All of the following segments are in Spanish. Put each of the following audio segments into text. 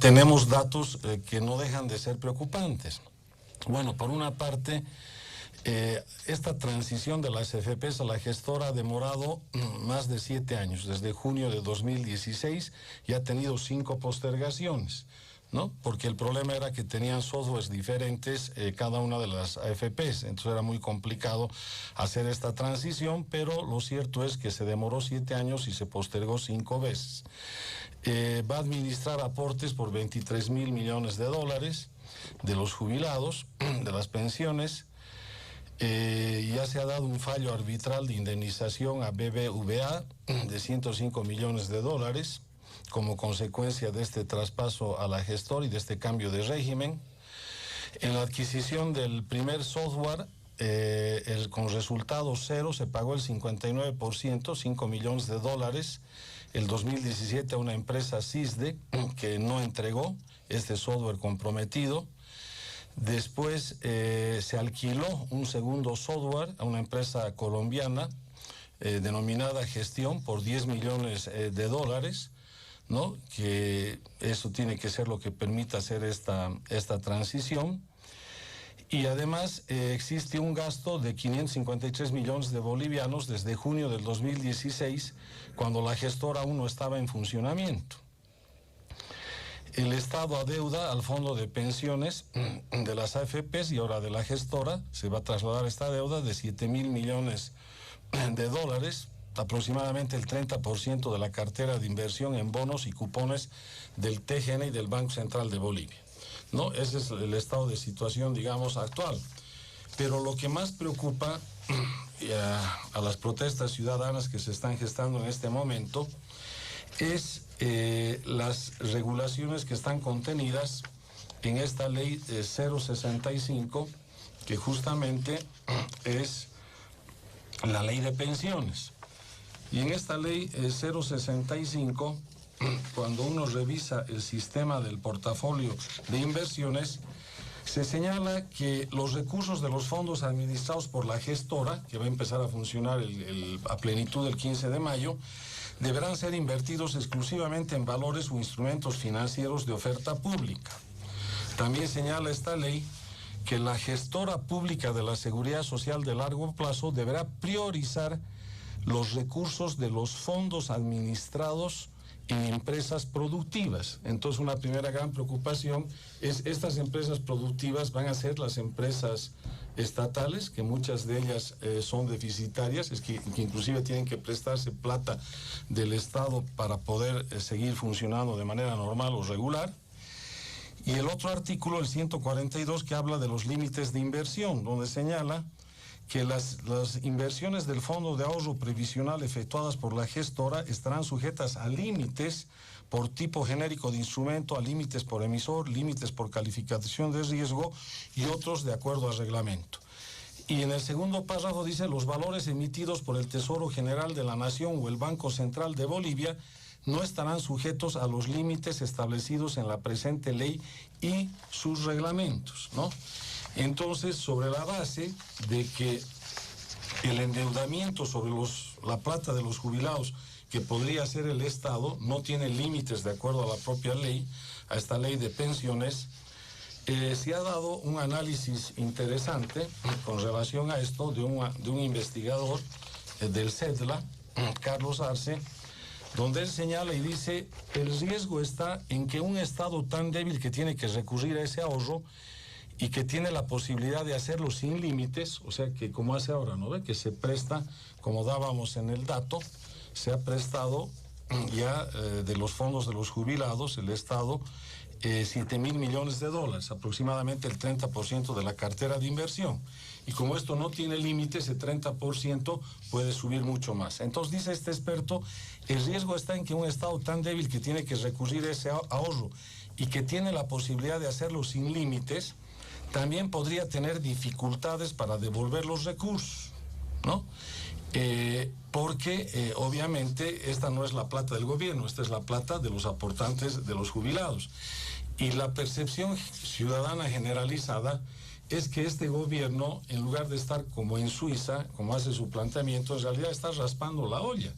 tenemos datos que no dejan de ser preocupantes. Bueno, por una parte, esta transición de las AFPs a la gestora ha demorado más de 7 años, desde junio de 2016, y ha tenido 5 postergaciones, ¿no? Porque el problema era que tenían softwares diferentes cada una de las AFPs, entonces era muy complicado hacer esta transición, pero lo cierto es que se demoró 7 años y se postergó 5 veces. Va a administrar aportes por 23.000 millones de dólares de los jubilados, de las pensiones. Ya se ha dado un fallo arbitral de indemnización a BBVA de 105 millones de dólares como consecuencia de este traspaso a la gestora y de este cambio de régimen. En la adquisición del primer software, con resultado cero, se pagó el 59%, 5 millones de dólares, el 2017 a una empresa CISDE que no entregó este software comprometido. Después se alquiló un segundo software a una empresa colombiana denominada Gestión por 10 millones de dólares, ¿no? Que eso tiene que ser lo que permita hacer esta transición. Y además existe un gasto de 553 millones de bolivianos desde junio del 2016, cuando la gestora aún no estaba en funcionamiento. El Estado adeuda al fondo de pensiones de las AFPs y ahora de la gestora. Se va a trasladar esta deuda de 7.000 millones de dólares, aproximadamente el 30% de la cartera de inversión en bonos y cupones del TGN y del Banco Central de Bolivia, ¿no? Ese es el estado de situación, digamos, actual. Pero lo que más preocupa a las protestas ciudadanas que se están gestando en este momento es las regulaciones que están contenidas en esta ley 065, que justamente es la ley de pensiones. Y en esta ley 065, cuando uno revisa el sistema del portafolio de inversiones, se señala que los recursos de los fondos administrados por la gestora, que va a empezar a funcionar a plenitud el 15 de mayo, deberán ser invertidos exclusivamente en valores o instrumentos financieros de oferta pública. También señala esta ley que la gestora pública de la Seguridad Social de largo plazo deberá priorizar los recursos de los fondos administrados en empresas productivas. Entonces, una primera gran preocupación es estas empresas productivas van a ser las empresas estatales, que muchas de ellas son deficitarias, que inclusive tienen que prestarse plata del Estado para poder seguir funcionando de manera normal o regular. Y el otro artículo, el 142, que habla de los límites de inversión, donde señala que las inversiones del Fondo de Ahorro Previsional efectuadas por la gestora estarán sujetas a límites por tipo genérico de instrumento, a límites por emisor, límites por calificación de riesgo y otros de acuerdo al reglamento. Y en el segundo párrafo dice: los valores emitidos por el Tesoro General de la Nación o el Banco Central de Bolivia no estarán sujetos a los límites establecidos en la presente ley y sus reglamentos, ¿no? Entonces, sobre la base de que el endeudamiento sobre la plata de los jubilados que podría hacer el Estado no tiene límites de acuerdo a la propia ley, a esta ley de pensiones, se ha dado un análisis interesante con relación a esto de un investigador del CEDLA, Carlos Arce, donde él señala y dice: el riesgo está en que un Estado tan débil que tiene que recurrir a ese ahorro y que tiene la posibilidad de hacerlo sin límites, o sea que como hace ahora, ¿no ve? Que se presta, como dábamos en el dato, se ha prestado ya de los fondos de los jubilados, el Estado, 7.000 millones de dólares, aproximadamente el 30% de la cartera de inversión. Y como esto no tiene límite, ese 30% puede subir mucho más. Entonces, dice este experto, el riesgo está en que un Estado tan débil que tiene que recurrir a ese ahorro y que tiene la posibilidad de hacerlo sin límites, también podría tener dificultades para devolver los recursos, ¿no? Porque obviamente esta no es la plata del gobierno, esta es la plata de los aportantes de los jubilados. Y la percepción ciudadana generalizada es que este gobierno, en lugar de estar como en Suiza, como hace su planteamiento, en realidad está raspando la olla,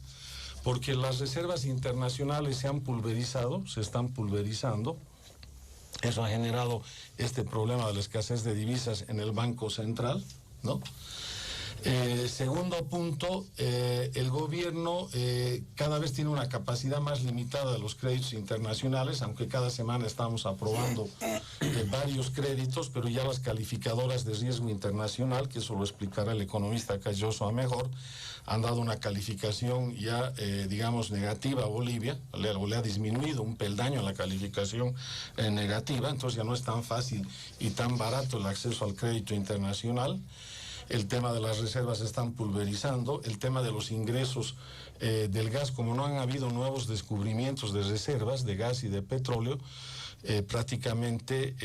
porque las reservas internacionales se han pulverizado, se están pulverizando, Eso ha generado este problema de la escasez de divisas en el Banco Central, ¿no? Segundo punto, el gobierno cada vez tiene una capacidad más limitada de los créditos internacionales, aunque cada semana estamos aprobando varios créditos, pero ya las calificadoras de riesgo internacional, que eso lo explicará el economista Calloso a mejor, han dado una calificación ya, digamos, negativa a Bolivia, le ha disminuido un peldaño a la calificación negativa, entonces ya no es tan fácil y tan barato el acceso al crédito internacional. El tema de las reservas se están pulverizando, el tema de los ingresos del gas, como no han habido nuevos descubrimientos de reservas de gas y de petróleo, prácticamente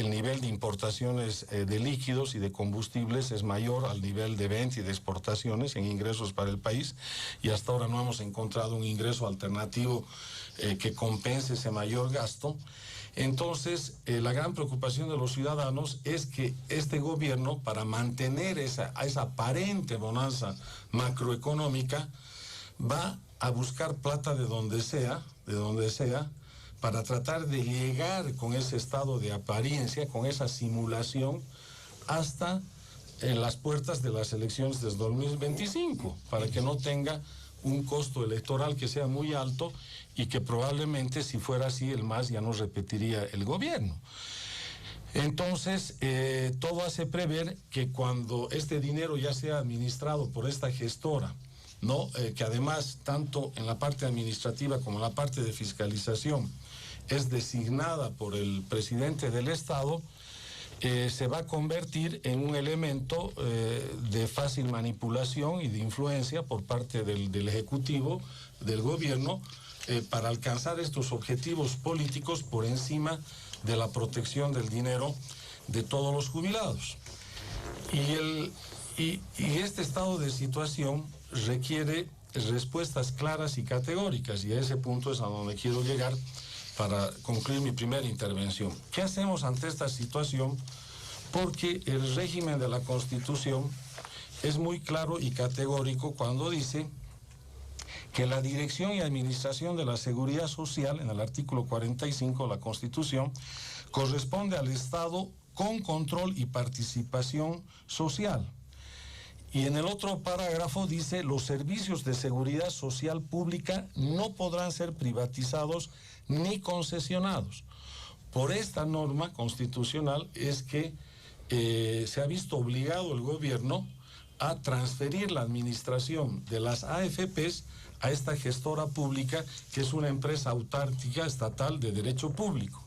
el nivel de importaciones de líquidos y de combustibles es mayor al nivel de venta y de exportaciones en ingresos para el país, y hasta ahora no hemos encontrado un ingreso alternativo que compense ese mayor gasto. Entonces, la gran preocupación de los ciudadanos es que este gobierno, para mantener esa aparente bonanza macroeconómica, va a buscar plata de donde sea, para tratar de llegar con ese estado de apariencia, con esa simulación, hasta en las puertas de las elecciones del 2025, para que no tenga un costo electoral que sea muy alto y que probablemente, si fuera así, el MAS ya no repetiría el gobierno. Entonces, todo hace prever que cuando este dinero ya sea administrado por esta gestora, ¿no? Que además, tanto en la parte administrativa como en la parte de fiscalización, es designada por el presidente del Estado, se va a convertir en un elemento de fácil manipulación y de influencia por parte del Ejecutivo, del gobierno, para alcanzar estos objetivos políticos por encima de la protección del dinero de todos los jubilados. Y este estado de situación requiere respuestas claras y categóricas, y a ese punto es a donde quiero llegar para concluir mi primera intervención. ¿Qué hacemos ante esta situación? Porque el régimen de la Constitución es muy claro y categórico cuando dice que la dirección y administración de la seguridad social, en el artículo 45 de la Constitución, corresponde al Estado con control y participación social. Y en el otro parágrafo dice: los servicios de seguridad social pública no podrán ser privatizados ni concesionados. Por esta norma constitucional es que se ha visto obligado el gobierno a transferir la administración de las AFPs a esta gestora pública, que es una empresa autárquica estatal de derecho público.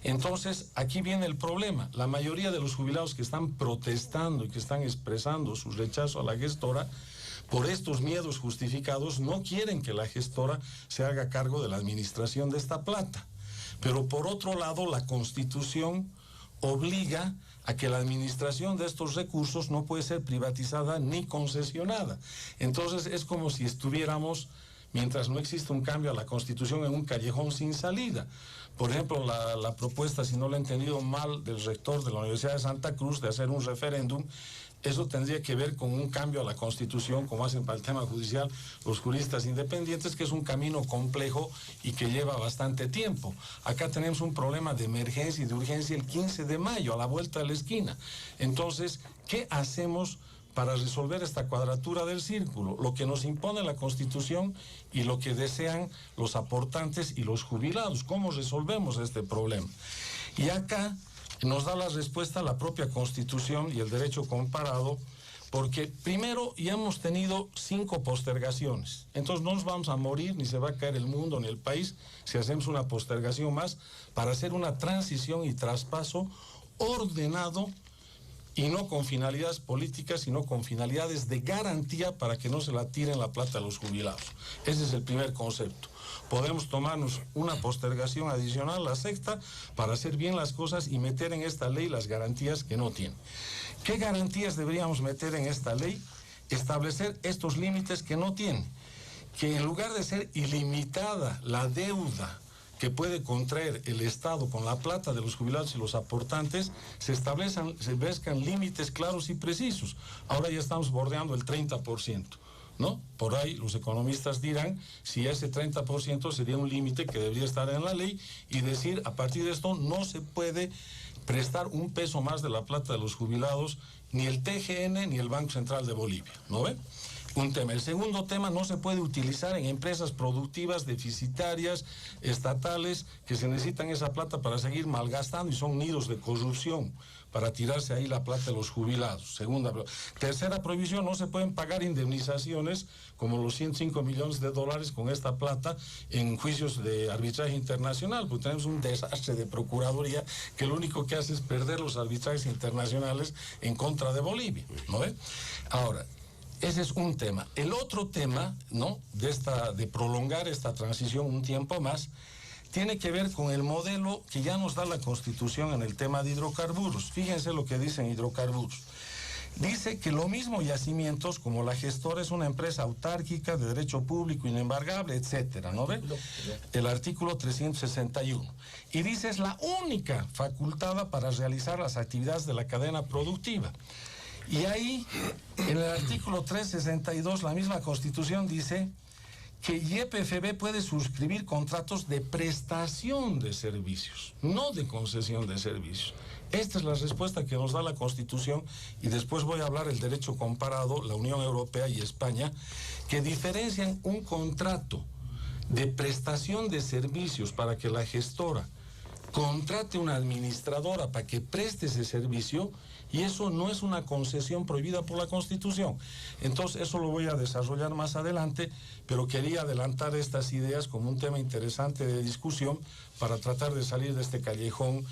Entonces, aquí viene el problema. La mayoría de los jubilados que están protestando y que están expresando su rechazo a la gestora, por estos miedos justificados, no quieren que la gestora se haga cargo de la administración de esta plata. Pero por otro lado, la Constitución obliga a que la administración de estos recursos no puede ser privatizada ni concesionada. Entonces es como si estuviéramos, mientras no existe un cambio a la Constitución, en un callejón sin salida. Por ejemplo, la propuesta, si no lo he entendido mal, del rector de la Universidad de Santa Cruz de hacer un referéndum, eso tendría que ver con un cambio a la Constitución, como hacen para el tema judicial los juristas independientes, que es un camino complejo y que lleva bastante tiempo. Acá tenemos un problema de emergencia y de urgencia el 15 de mayo, a la vuelta de la esquina. Entonces, ¿qué hacemos para resolver esta cuadratura del círculo? Lo que nos impone la Constitución y lo que desean los aportantes y los jubilados. ¿Cómo resolvemos este problema? Y acá nos da la respuesta la propia Constitución y el derecho comparado, porque primero ya hemos tenido 5 postergaciones. Entonces no nos vamos a morir, ni se va a caer el mundo ni el país si hacemos una postergación más para hacer una transición y traspaso ordenado, y no con finalidades políticas, sino con finalidades de garantía para que no se la tiren la plata a los jubilados. Ese es el primer concepto. Podemos tomarnos una postergación adicional, la sexta, para hacer bien las cosas y meter en esta ley las garantías que no tiene. ¿Qué garantías deberíamos meter en esta ley? Establecer estos límites que no tiene. Que en lugar de ser ilimitada la deuda que puede contraer el Estado con la plata de los jubilados y los aportantes, se establezcan límites claros y precisos. Ahora ya estamos bordeando el 30%. ¿no? Por ahí los economistas dirán si ese 30% sería un límite que debería estar en la ley y decir, a partir de esto no se puede prestar un peso más de la plata de los jubilados, ni el TGN ni el Banco Central de Bolivia, ¿no ve? Un tema. El segundo tema, no se puede utilizar en empresas productivas deficitarias, estatales, que se necesitan esa plata para seguir malgastando y son nidos de corrupción para tirarse ahí la plata de los jubilados. Segunda. Tercera prohibición, no se pueden pagar indemnizaciones como los 105 millones de dólares con esta plata en juicios de arbitraje internacional, porque tenemos un desastre de procuraduría que lo único que hace es perder los arbitrajes internacionales en contra de Bolivia, ¿no ve? Ahora, ese es un tema. El otro tema, ¿no?, de prolongar esta transición un tiempo más, tiene que ver con el modelo que ya nos da la Constitución en el tema de hidrocarburos. Fíjense lo que dicen hidrocarburos. Dice que lo mismo Yacimientos, como la gestora, es una empresa autárquica de derecho público inembargable, etcétera, ¿no ve? El artículo 361. Y dice, es la única facultada para realizar las actividades de la cadena productiva. Y ahí, en el artículo 362, la misma Constitución dice que YPFB puede suscribir contratos de prestación de servicios, no de concesión de servicios. Esta es la respuesta que nos da la Constitución, y después voy a hablar del derecho comparado, la Unión Europea y España, que diferencian un contrato de prestación de servicios para que la gestora contrate una administradora para que preste ese servicio, y eso no es una concesión prohibida por la Constitución. Entonces, eso lo voy a desarrollar más adelante, pero quería adelantar estas ideas como un tema interesante de discusión para tratar de salir de este callejón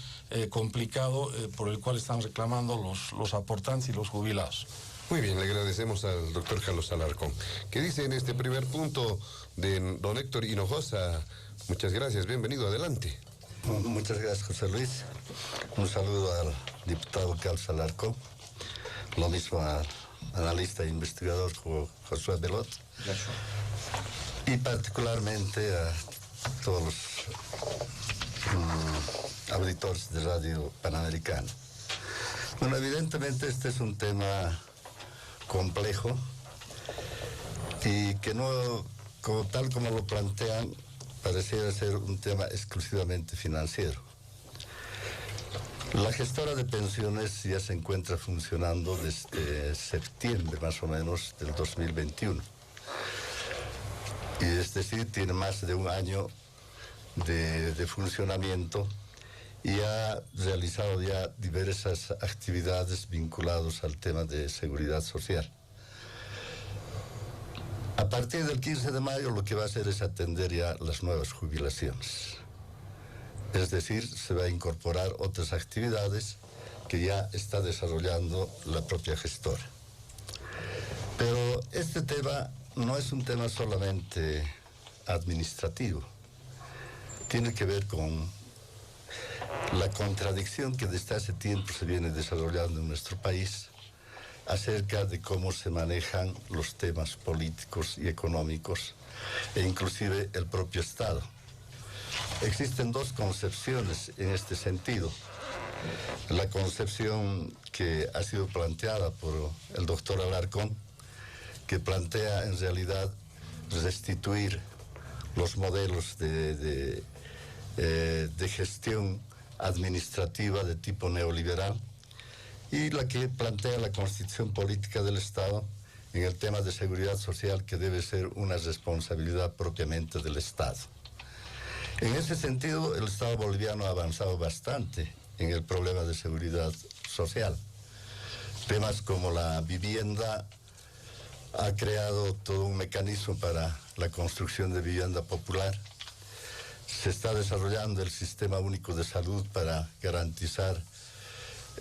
complicado por el cual están reclamando los aportantes y los jubilados. Muy bien, le agradecemos al doctor Carlos Alarcón. ¿Qué dice en este primer punto de don Héctor Hinojosa? Muchas gracias, bienvenido, adelante. Muchas gracias, José Luis. Un saludo al diputado Carlos Alarcón, lo mismo al analista e investigador Josué Belot, y particularmente a todos los auditores de Radio Panamericana. Bueno, evidentemente este es un tema complejo y que no, tal como lo plantean, pareciera ser un tema exclusivamente financiero. La gestora de pensiones ya se encuentra funcionando desde septiembre más o menos del 2021. Y es decir, tiene más de un año de funcionamiento y ha realizado ya diversas actividades vinculadas al tema de seguridad social. A partir del 15 de mayo lo que va a hacer es atender ya las nuevas jubilaciones. Es decir, se va a incorporar otras actividades que ya está desarrollando la propia gestora. Pero este tema no es un tema solamente administrativo. Tiene que ver con la contradicción que desde hace tiempo se viene desarrollando en nuestro país acerca de cómo se manejan los temas políticos y económicos e inclusive el propio Estado. Existen dos concepciones en este sentido. La concepción que ha sido planteada por el doctor Alarcón, que plantea en realidad restituir los modelos de gestión administrativa de tipo neoliberal, y la que plantea la Constitución Política del Estado en el tema de seguridad social, que debe ser una responsabilidad propiamente del Estado. En ese sentido, el Estado boliviano ha avanzado bastante en el problema de seguridad social. Temas como la vivienda, ha creado todo un mecanismo para la construcción de vivienda popular. Se está desarrollando el Sistema Único de Salud para garantizar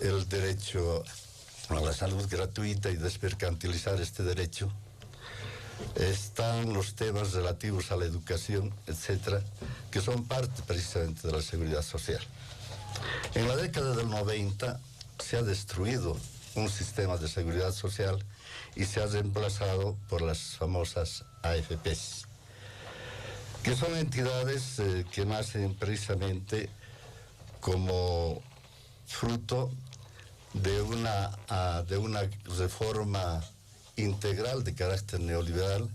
el derecho a la salud gratuita y desmercantilizar este derecho. Están los temas relativos a la educación, etcétera, que son parte precisamente de la seguridad social. En la década del 90 se ha destruido un sistema de seguridad social y se ha reemplazado por las famosas AFPs, que son entidades que nacen precisamente como fruto de una reforma integral de carácter neoliberal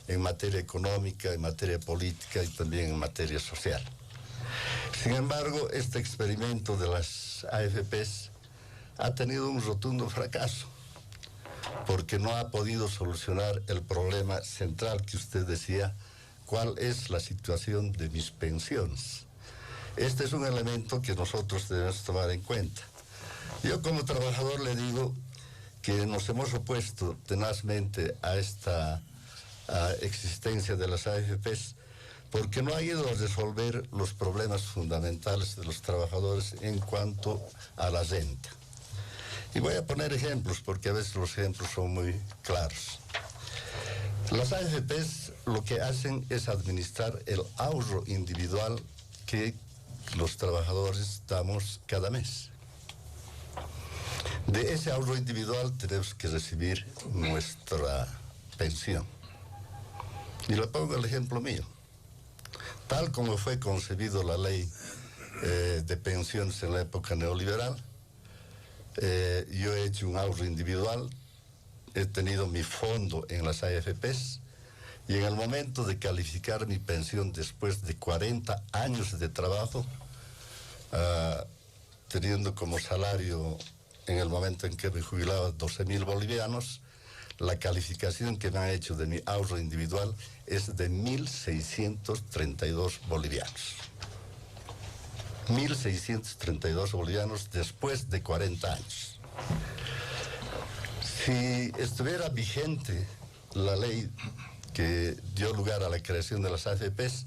en materia económica, en materia política y también en materia social. Sin embargo, este experimento de las AFPs ha tenido un rotundo fracaso, porque no ha podido solucionar el problema central que usted decía, cuál es la situación de mis pensiones. Este es un elemento que nosotros debemos tomar en cuenta. Yo como trabajador le digo que nos hemos opuesto tenazmente a esta existencia de las AFPs porque no ha ido a resolver los problemas fundamentales de los trabajadores en cuanto a la renta. Y voy a poner ejemplos porque a veces los ejemplos son muy claros. Las AFPs lo que hacen es administrar el ahorro individual que los trabajadores damos cada mes. De ese ahorro individual tenemos que recibir nuestra pensión. Y le pongo el ejemplo mío. Tal como fue concebido la ley de pensiones en la época neoliberal, yo he hecho un ahorro individual, he tenido mi fondo en las AFPs y en el momento de calificar mi pensión después de 40 años de trabajo, teniendo como salario en el momento en que me jubilaba 12.000 bolivianos, la calificación que me han hecho de mi ahorro individual es de 1.632 bolivianos. 1.632 bolivianos después de 40 años. Si estuviera vigente la ley que dio lugar a la creación de las AFPs,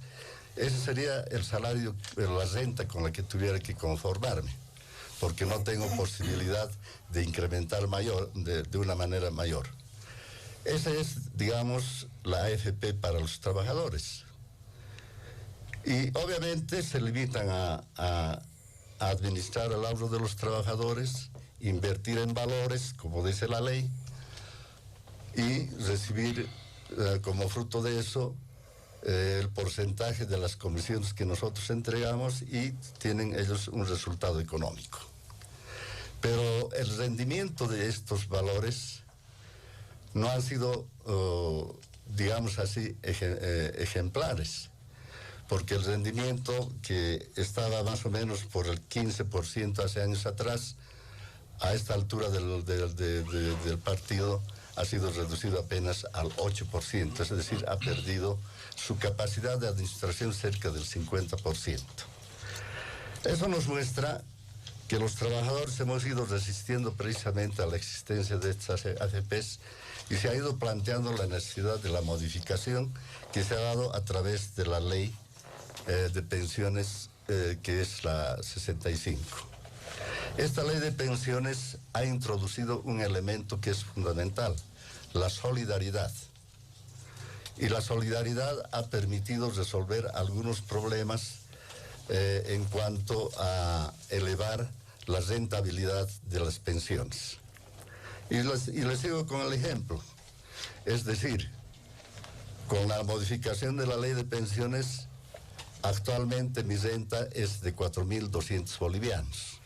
ese sería el salario, la renta con la que tuviera que conformarme, porque no tengo posibilidad de incrementar de una manera mayor. Esa es, digamos, la AFP para los trabajadores. Y obviamente se limitan a administrar el ahorro de los trabajadores, invertir en valores, como dice la ley, y recibir como fruto de eso el porcentaje de las comisiones que nosotros entregamos y tienen ellos un resultado económico. Pero el rendimiento de estos valores no han sido, digamos así, ejemplares, porque el rendimiento que estaba más o menos por el 15% hace años atrás, a esta altura del partido ha sido reducido apenas al 8%, es decir, ha perdido su capacidad de administración cerca del 50%. Eso nos muestra que los trabajadores hemos ido resistiendo precisamente a la existencia de estas AFPs y se ha ido planteando la necesidad de la modificación que se ha dado a través de la ley de pensiones que es la 65. Esta ley de pensiones ha introducido un elemento que es fundamental, la solidaridad. Y la solidaridad ha permitido resolver algunos problemas en cuanto a elevar la rentabilidad de las pensiones. Y les sigo con el ejemplo. Es decir, con la modificación de la ley de pensiones, actualmente mi renta es de 4.200 bolivianos.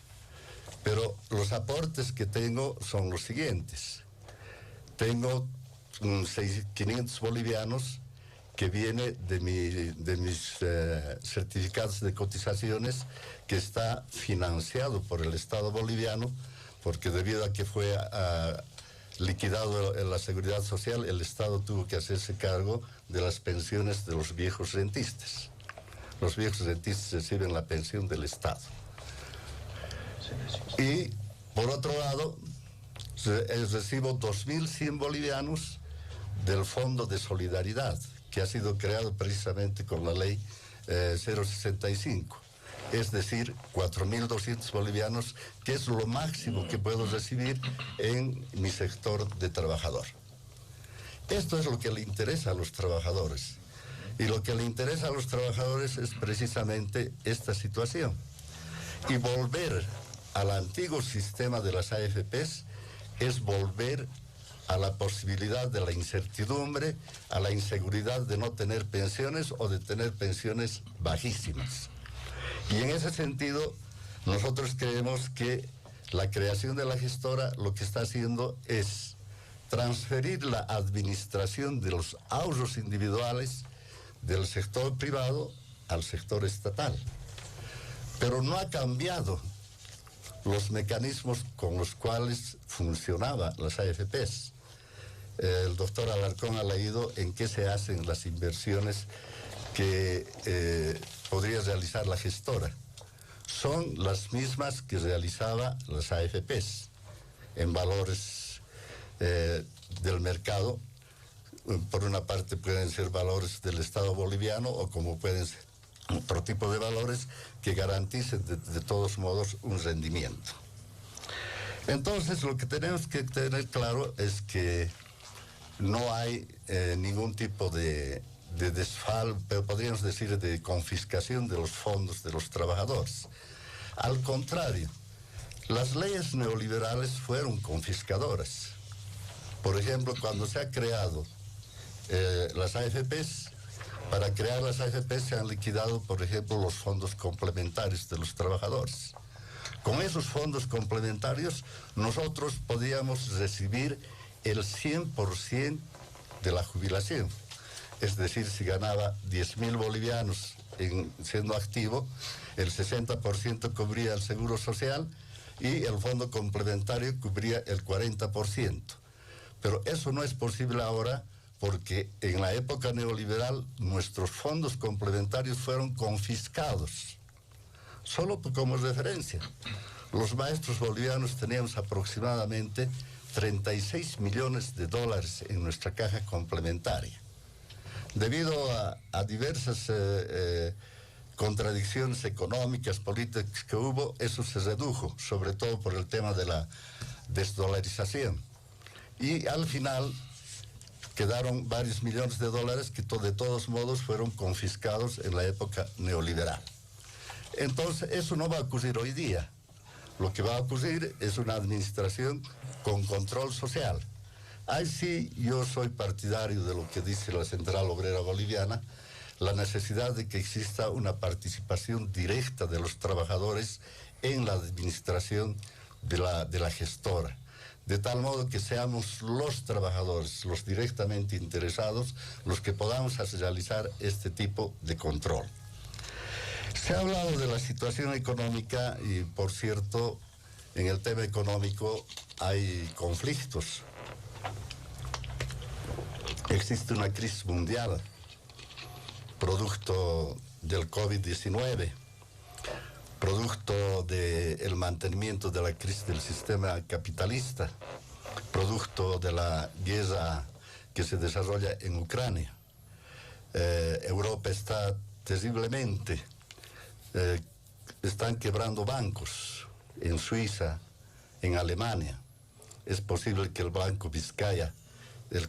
Pero los aportes que tengo son los siguientes. Tengo 500 bolivianos que viene de mis certificados de cotizaciones, que está financiado por el Estado boliviano, porque debido a que fue liquidado en la seguridad social, el Estado tuvo que hacerse cargo de las pensiones de los viejos rentistas. Los viejos rentistas reciben la pensión del Estado. Y por otro lado, recibo 2.100 bolivianos del Fondo de Solidaridad, que ha sido creado precisamente con la ley 065. Es decir, 4.200 bolivianos, que es lo máximo que puedo recibir en mi sector de trabajador. Esto es lo que le interesa a los trabajadores. Y lo que le interesa a los trabajadores es precisamente esta situación. Y volver al antiguo sistema de las AFPs es volver a la posibilidad de la incertidumbre, a la inseguridad de no tener pensiones o de tener pensiones bajísimas. Y en ese sentido, nosotros creemos que la creación de la gestora lo que está haciendo es transferir la administración de los ahorros individuales del sector privado al sector estatal. Pero no ha cambiado los mecanismos con los cuales funcionaban las AFPs. El doctor Alarcón ha leído en qué se hacen las inversiones que podría realizar la gestora. Son las mismas que realizaba las AFPs en valores del mercado. Por una parte pueden ser valores del Estado boliviano o como pueden ser otro tipo de valores que garanticen de todos modos un rendimiento. Entonces lo que tenemos que tener claro es que no hay ningún tipo de desfalco, pero podríamos decir de confiscación de los fondos de los trabajadores. Al contrario, las leyes neoliberales fueron confiscadoras. Por ejemplo, cuando se ha creado las AFPs, para crear las AFPs se han liquidado, por ejemplo, los fondos complementarios de los trabajadores. Con esos fondos complementarios nosotros podíamos recibir el 100% de la jubilación. Es decir, si ganaba 10.000 bolivianos siendo activo, el 60% cubría el seguro social y el fondo complementario cubría el 40%. Pero eso no es posible ahora porque en la época neoliberal nuestros fondos complementarios fueron confiscados. Solo como referencia, los maestros bolivianos teníamos aproximadamente 36 millones de dólares en nuestra caja complementaria. Debido a diversas contradicciones económicas, políticas que hubo, eso se redujo, sobre todo por el tema de la desdolarización. Y al final quedaron varios millones de dólares que de todos modos fueron confiscados en la época neoliberal. Entonces, eso no va a ocurrir hoy día. Lo que va a ocurrir es una administración con control social. Ahí sí yo soy partidario de lo que dice la Central Obrera Boliviana, la necesidad de que exista una participación directa de los trabajadores en la administración de la gestora, de tal modo que seamos los trabajadores, los directamente interesados, los que podamos realizar este tipo de control. Se ha hablado de la situación económica y, por cierto, en el tema económico hay conflictos. Existe una crisis mundial, producto del COVID-19, producto del mantenimiento de la crisis del sistema capitalista, producto de la guerra que se desarrolla en Ucrania. Europa está terriblemente, están quebrando bancos en Suiza, en Alemania. Es posible que el Banco Vizcaya, el